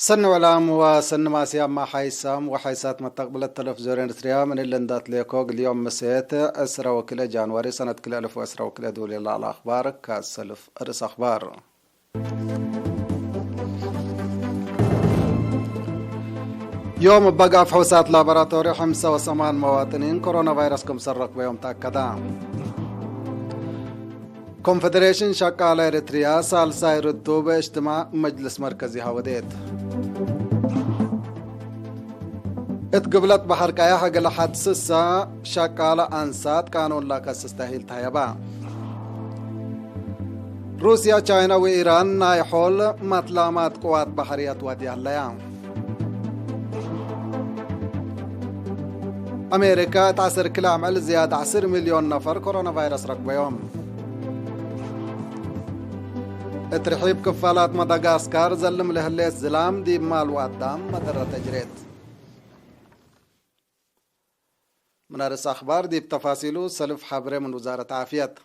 سن علام وسن ماسيا ما حيسام وحيسات مستقبل التلفزيون الإريتريا من اللندات ليكوغ اليوم مسيت أسرة وكلا جانوري سنة كلا ألف وأسرة وكلا دولي الله على أخبار كاسلف أرس أخبار. يوم بقى فحوصات لابراتوري 5 مواطنين كورونا فيروس كم سرق بيوم تأكدا. كونفدريشن شقالة إريتريا سالسا يردو باجتماع مجلس مركزي هاوديت. اتقبلت بحر كايا حق لحد سسا شقالة أنسات قانون لا كستستهيل تهيبا. روسيا تشاينا وإيران نايحول مطلامات قوات بحرية وادي الليام. أمريكا تعسر كلام على زيادة 10 مليون نفر كورونا فيروس ركب يوم. ترحيب كفالات مدغاسكار زلم لهليس زلام دي مال وقدام مدرة تجريت. من رأس أخبار دي بتفاصيله سلف حبري من وزارة عافية.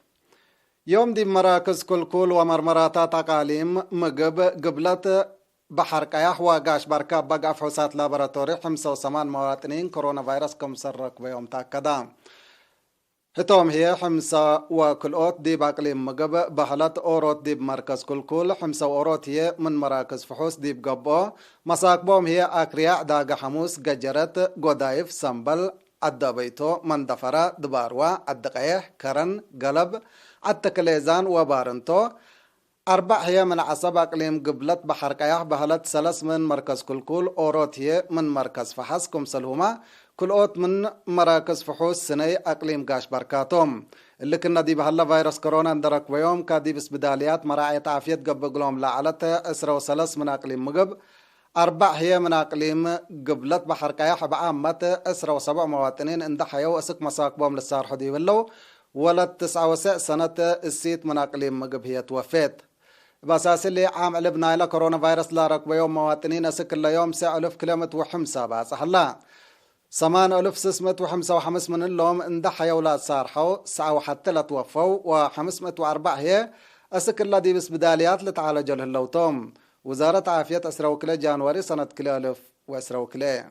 يوم دي مراكز كل ومرمراتات أقاليم مقب قبلت بحر كياح وقاش بركاب بقى فحوصات لابراتوري 5 مواطنين كورونا فيروس كم سرق بيوم تأكدا. هتوم هي 5 وكل أوت دي باقليم مقب بحلت أوروت دي بمركز كل 5 أوروت هي من مراكز فحوص دي بقبو مساقبهم هي أكرياء داق حموس قجرت قدايف سنبل الدبيتو مندفرة دباروا الدقيح كرن قلب التكليزان وبارنتو 4 هي من عصب أقليم قبلت بحر كياح بهلت 3 من مركز كل أوروت هي من مركز فحص كمسلهما كل أوت من مراكز فحوص سني أقليم قاش بركاتهم اللي كنا دي بهلا فيروس كورونا اندرك ويوم كادي بس بداليات مراعية عافية قبل قلوم لعلت 3 من أقليم مقب 4 هي من أقليم قبلت بحر كياح بعامة 7 مواطنين اندحيوا اسك مساقبهم للسار حدي ولو ولا 9 سنة السيت من أقليم مقب هي توفيت باساس اللي عام علبنا إلى كورونا فيروس لا ركب يوم مواطنين اسك اللي يوم 9,000 كيلومتر وحمسة باسح الله 8,605 من اللوم اندحيوا ولا صارحوا 9 حتى لا توفوا و504 هي اسك الله دي بس بداليات لتعالجوا اللوتوم وزارة عافية أسرة وكلا جانوري سنة كلا 1000 وأسرة وكلا.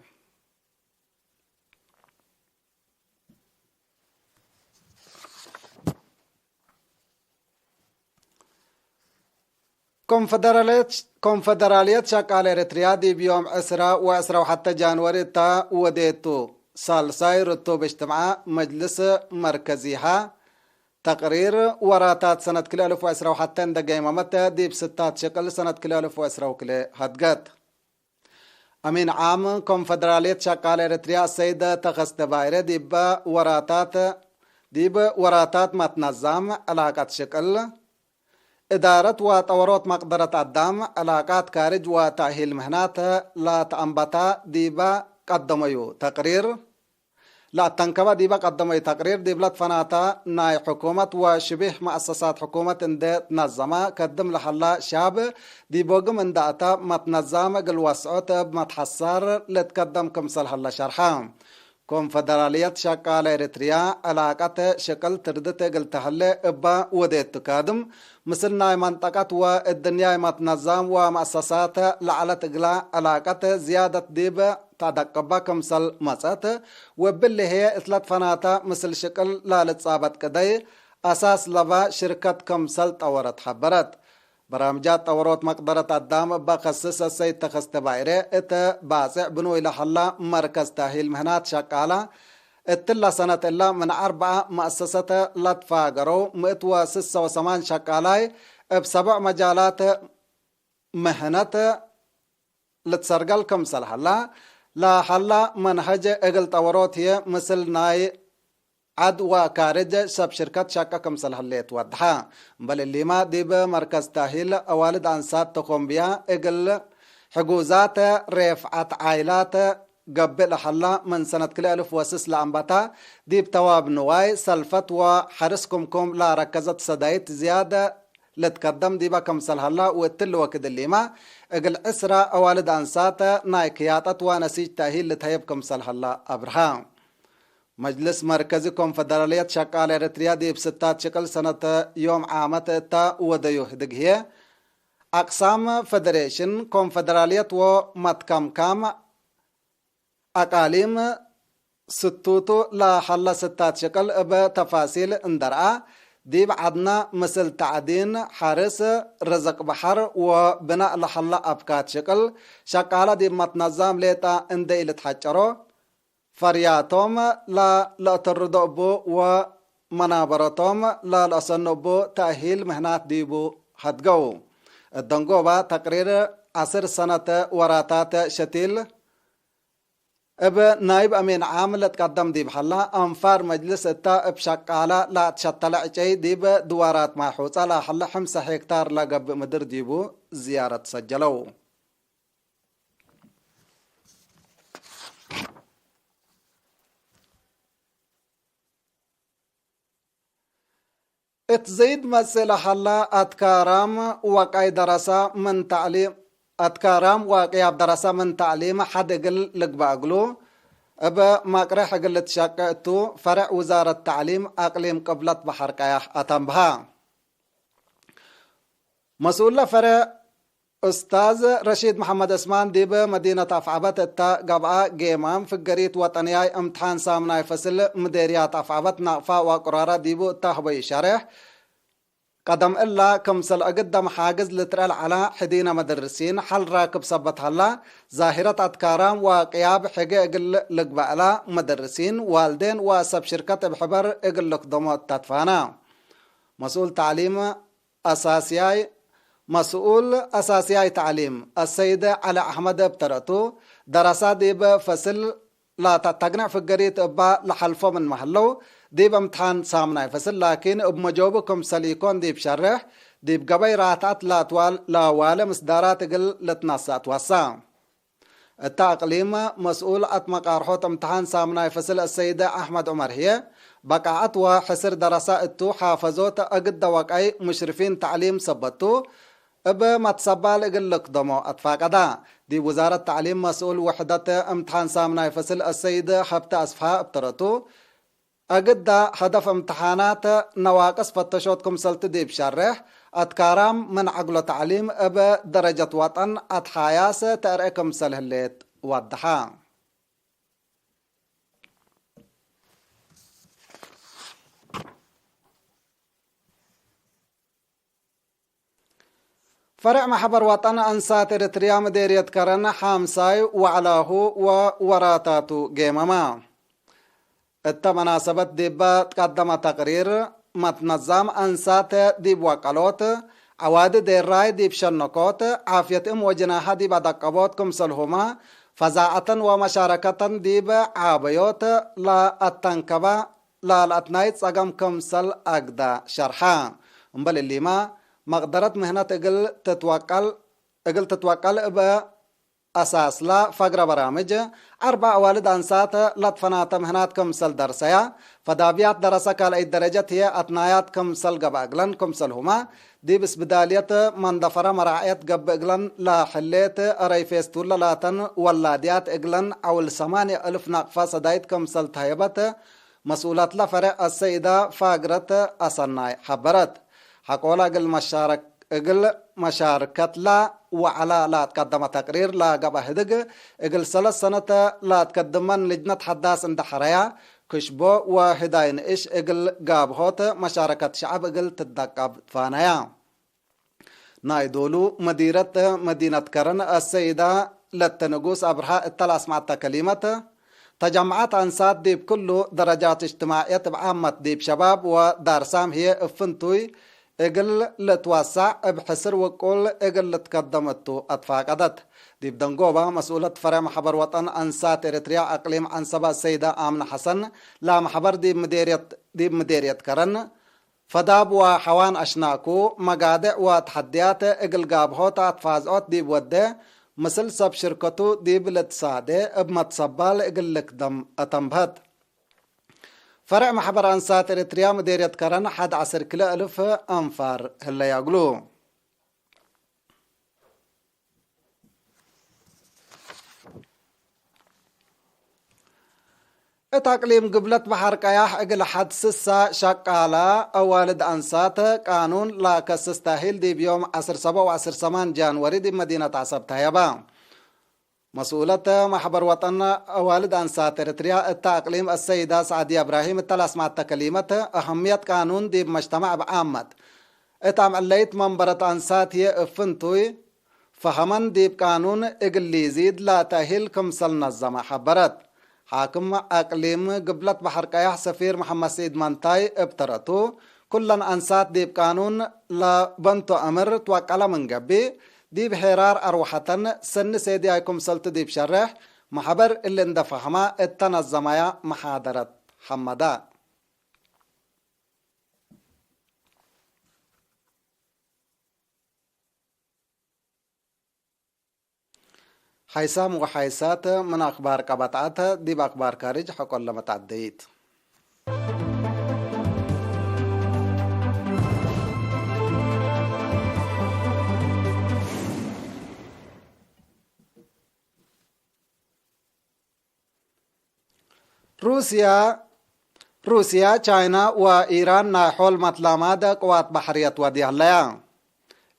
كونفدرالية شقالة إريتريا دي بيوم 10 وأسرة وحتى جانوري تا وديتو سالساي رتو باجتماع مجلس مركزيها تقرير وراتات سنة كلا 1000 وأسرة وحتى اندقى ممتا دي بستات شقل سنة كلا 1000 وأسرة وكلا هدقات. أمين عام كونفدرالية شقالة إريتريا السيدة تخست بايرة ديب وراتات متنظم علاقات شكل إدارة وطورات مقدرة الدم علاقات كارج وتأهيل مهنات لا تأنبتا ديبا قدميو تقرير لا تنكبا ديبا قدمي تقرير ديبلت فناتا ناي حكومة وشبه مؤسسات حكومة اند تنظمة قدم لحلا شاب ديبوغم انداتا متنظمة قل وسعوت بمتحصر لتقدم كمسل حلا شرحام كونفدرالية شقالة إريتريا علاقة شكل تردت قل تحلي إبا وديت تقادم مثل ناي منطقة والدنيا متنظم ومؤسسات لعلى تقلا علاقة زيادة ديب تدقبا كمسل مسات وباللي هي اثلت فناتا مثل شكل لا لتصابت كدي أساس لبا شركة كمسل طورت حبرت برامجات طورات مقدرة الدام بخصص السيد تخست بايرة ات باسع بنو إلى حلا مركز تأهيل مهنات شقالة اتلا سنة إلا من 4 مؤسسة لتفاقروا 106 شقالاي ب7 مجالات مهنة لتسرقل كمسل حلا لا حلا منهج اقل طورات هي مثل ناي عد وكارج سب شركة شاكا كمسل حليت ودحا بل اللي ما ديب مركز تاهيل أوالد أنسات تقوم بها اقل حجوزات رفعت عائلات قبل حلا من سنة كلا 1000 وسس لعنبتا ديب تواب نواي سلفت وحرسكم لا ركزت صدايت زيادة لتقدم ديبا كمسل حلا واتل وكد اللي ما اقل اسرة أوالد أنسات نايكياتت ونسيج تاهيل لتهيب كمسل حلا أبرهام مجلس مركزي كونفدرالية شقالة إريتريا دي بستات شكل سنة يوم عامة تا وديوه دقهية أقسام فدريشن كونفدرالية ومتكم كام أقاليم ستوتو لا حل ستات شكل بتفاصيل اندرعا دي بعدنا مثل تعدين حارس رزق بحر وبناء لحل أبكات شكل شكالة دي متنظم ليتا اندي لتحجرو فرياتهم لا تردبو ومنابرتهم لا لأصنبو تأهيل مهنات ديبو هتقو الدنقوبة تقرير 10 سنة وراتات شتيل نائب امين عام لتقدم دي بحلا انفار مجلس التا بشقالة لا تشتلع جاي دي بدوارات محوطة لا حلا 5 هكتار لقب مدر ديبو زيارة سجلو اتزيد مسألة حلا اتكارام وقاي درسة من تعليم اتكارام وقاي درسة من تعليم حد قل لقباقلو أبا ماقري حقل تشاكتو فرع وزارة التعليم أقليم قبلت بحر قياح أتنبها مسؤول فرع أستاذ رشيد محمد اسمان ديب مدينة أفعبت التا قبعة قيمام في القريت وطنياي امتحان سامناي فصل مديريات أفعبت نقفا وقرارة ديبو تهبي شرح قدم إلا كمسل أقدم حاجز لترال على حدينا مدرسين حل راكب صبت هلا ظاهرة أتكارام وقياب حقا إقل لقبألا مدرسين والدين وسب شركة بحبر إقل لقدمات تدفانا مسؤول أساسياي تعليم السيدة على أحمد بترتو دراسات ديب فصل لا تتقنع في القريت إبا لحلفو من محلو ديب امتحان سامناي فصل لكن بمجاوبكم سليكون ديب شرح ديب قبي راتات لا والي مصدارات قل لتنصات وصام التأقليم مسؤول أطمق أرحوت امتحان سامناي فصل السيدة أحمد عمر هي بقعت وحسر دراساتو حافظوت أقد وقعي مشرفين تعليم سبتو أبا ما تصبال إقل لقدمو أتفاقدا دي وزارة التعليم مسؤول وحدة امتحان سامناي فصل السيدة حبت أصفها ابترتو أقد هدف امتحانات نواقص فتشوتكم سلت دي بشرح أتكارام من عقل تعليم أبا درجة وطن أتحاياس تأرئكم سلهليت وضحا فرع محبر وطن أنسات إريتريا مديرية كرن حامساي وعلاه ووراتاتو جيمما التمناسبت ديبا تقدم تقرير متنظم أنسات ديب وقالوت عواد ديراي ديب شنكوت عافية وجناها ديب دقبوت كمسلهما فزاعة ومشاركة ديب عابيوت لا التنكبة لا الاتنايت سقم كمسل أقدا شرحا مبل اللي ما مقدرة مهنة اقل تتوكل أساس لا فقر برامج 4 والد أنسات لطفنات مهنات كمسل درسيا فدابيات درسة كالأي درجة هي أتنايات كمسل قباقلن كمسل هما دي بس بدالية من دفر مراعية قباقلن لا حليت أريفيستو لاتن ولاديات اقلن أو 8,000 نقفة صدايت كمسل تهيبت مسؤولات لفرع السيدة فاقرة أصناي حبرت حقولا اقل مشاركة لا وعلى لا تقدم تقرير لا قبا هدق اقل 3 سنة لا تقدمن لجنة حداث عند حريا كشبو وهداين ايش اقل قاب هوت مشاركة شعب اقل تدقب فانايا نايدولو مديرة مدينة كرن السيدة للتنقوس أبرها التلاس مع التكليمة تجمعات أنسات ديب كله درجات اجتماعية بعامة ديب شباب ودارسام هي افنتوي اقل لتوسع بحسر وقول اقل لتقدمتو اتفاقدت ديب دنقوبة مسؤولة فرع محبر وطن أنسات إريتريا أقليم عنصبة السيدة آمنة حسن لا محبر ديب مديرية كرن فداب وحوان أشناكو مقادع وتحديات اقل قابهوت اتفازوت ديب وده مثل سب شركتو ديب لتصادي بمتصبال اقل لكدم اتنبهت فرع محبر أنسات إريتريا مديرية كرن 11 كيلو ألف أنفار هلا يقولوا تقليم قبلت بحر قياح اقل حد سسا شقالا اوالد انسات قانون لا كسستاهل دي بيوم 17 جانوري دي مدينة عصب تايبا مسؤولة محبر وطن والد أنسات إريتريا التأقليم السيدة سعدية إبراهيم التلاس مع التكليمة أهمية قانون دي بمجتمع بعامة اتعم الليت منبرة أنسات يفنتوي فهمن دي بقانون إقلي زيد لا تأهيل كمسل نظمة حبرت حاكم أقليم قبلت بحر قياح سفير محمد سيد منتاي ابترتو كلن أنسات دي بقانون لا بنتو أمر توقع من قبي دي بحرار أروحة سن سيدي ايكم سلط دي بشرح محبر اللي اندفهما التنظمايا محاضرة حمدا حيسام وحيسات من أخبار قبطعات دي بأخبار كارج حقول لما تعديت روسيا چاينا وإيران ناحول مطلامات قوات بحرية ودي هلايا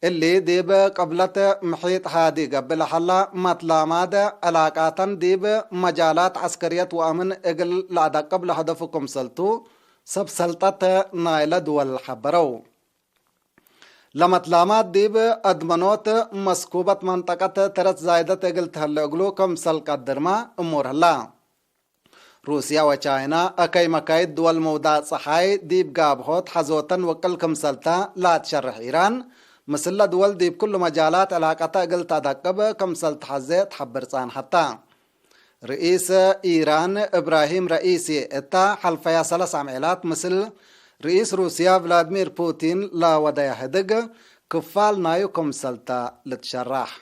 اللي ديب قبلت محيط هادي قبل حلا مطلامات علاقاتا ديب مجالات عسكرية وأمن اقل لعدا قبل هدفكم سلطو سب سلطة نايلة دول حبرو لمطلامات ديب أدمنوت مسكوبة منطقة ترت زايدة اقل تهلقلو كم سلق الدرما أمور هلا روسيا وچاينا اكاي مكايد دول موضع صحاي ديب قابهوت حزوتن وكل كمسلتا لا تشرح إيران مثل دول ديب كل مجالات علاقتا قلت دقب كمسلت حزيت حبرسان حتى رئيس إيران إبراهيم رئيسي اتا حلفيا 3 عميلات مثل رئيس روسيا فلاديمير بوتين لا ودايا هدق كفال نايو كمسلتا لتشرح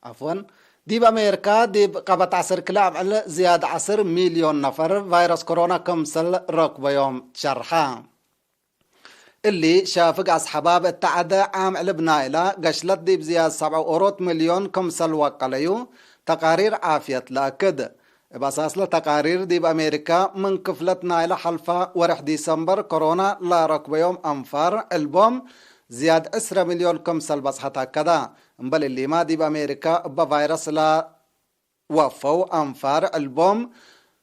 عفوا ديب أمريكا ديب قبط 10 كلاب على زيادة 10 مليون نفر فيروس كورونا كمسل ركب يوم شرحا اللي شافق أصحاباب التعدى عام على بنايلة قشلت ديب زيادة 7 مليون كمسل وقليو تقارير عافية لأكد بأساس تقارير ديب أمريكا من كفلت نايلة حلفة ورح ديسمبر كورونا لا ركب يوم أنفار البوم زياد 10 مليون كمسل بس حتى كذا بل اللي ما دي بأمريكا بفيروس لا وفوا أنفار البوم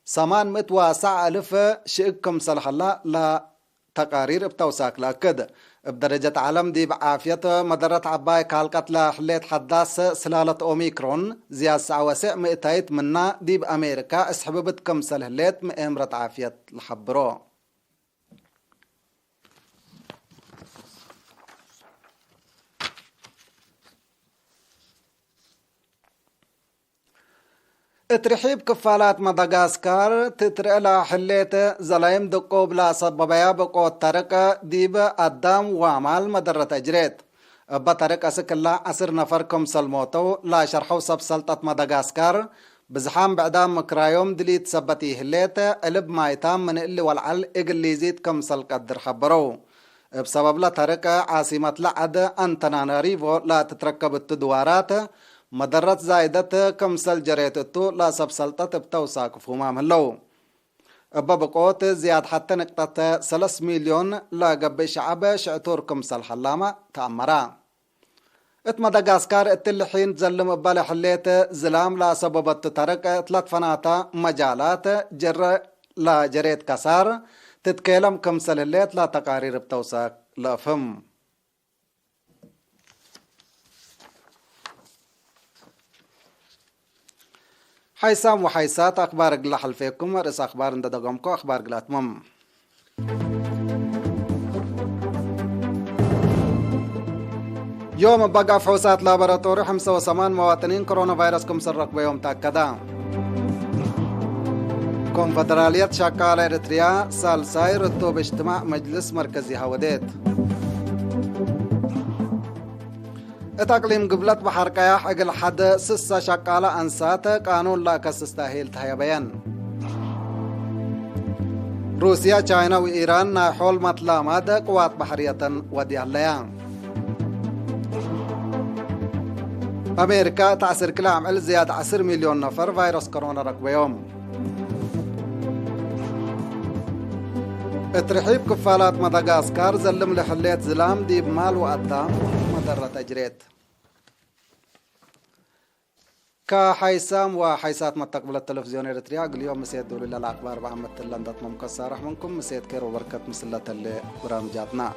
800,000 شئك كمسل حلا لا تقارير بتوساك لأكد بدرجة عالم دي بعافية مدرة عباي كالقت لحليت حداث سلالة أوميكرون زياد سعوسع مئتايت منا دي بأمريكا اسحببت كمسل هليت مئمرة عافية الحبرو اترحيب كفالات مدغاسكار تترئلا حليت زلايم دقو بلا سببايا بقو الترق ديب الدام وعمال مدرة اجريت بطرق اسكلا 10 نفر كمسل موتو لا شرحو سب سلطة مدغاسكار بزحام بعدام مكرايوم دليت سبتي هليت قلب مايتام من اللي والعل اقلي زيد كمسل قدر خبرو بسبب لا طرق عاصمة لعد أنتاناناريفو لا تتركب التدوارات مدرت زايدة كمسل جريتتو لا سبسلطة بتوساك فهمام هلو بقوت زياد حتى نقطة 3 مليون لا قبي شعب شعتور كمسل حلامة تأمرا ات مدغاسكار التلحين زلم بالي حليت زلام لا سببت ترك 3 فناتا مجالات جر لا جريت كسار تتكلم كمسل الليت لا تقارير بتوساك لا فهم حيسام وحيسات أخبار قلح الفيكم رئيس أخبار انددقمكو أخبار قلات مم يوم بقى فحوصات لابراتوري 85 مواطنين كورونا فيروس كمسرق بيوم تأكدا كونفدرالية شكال إريتريا سالساي رتب اجتماع مجلس مركزي هوديت اتقليم قبلت بحر قياح اقل حد سسة شقالة انسات قانون لا كستاهيل تهيا بيان روسيا چاينا وإيران ناحول مطلامات قوات بحرية ودي الليان أمريكا تعسر كلا عمل زيادة 10 مليون نفر فيروس كورونا ركب يوم. ترحيب كفالات مدغاسكار زلم لحليت زلام دي بمال وقدام مدرة أجريت. كحيسام وحيسات متقبل التلفزيون الإريتريا اليوم مسيد دولي للأخبار بعمل تلندت ممكسة رح منكم مسيد كير وبركة مسلة اللي برامجاتنا.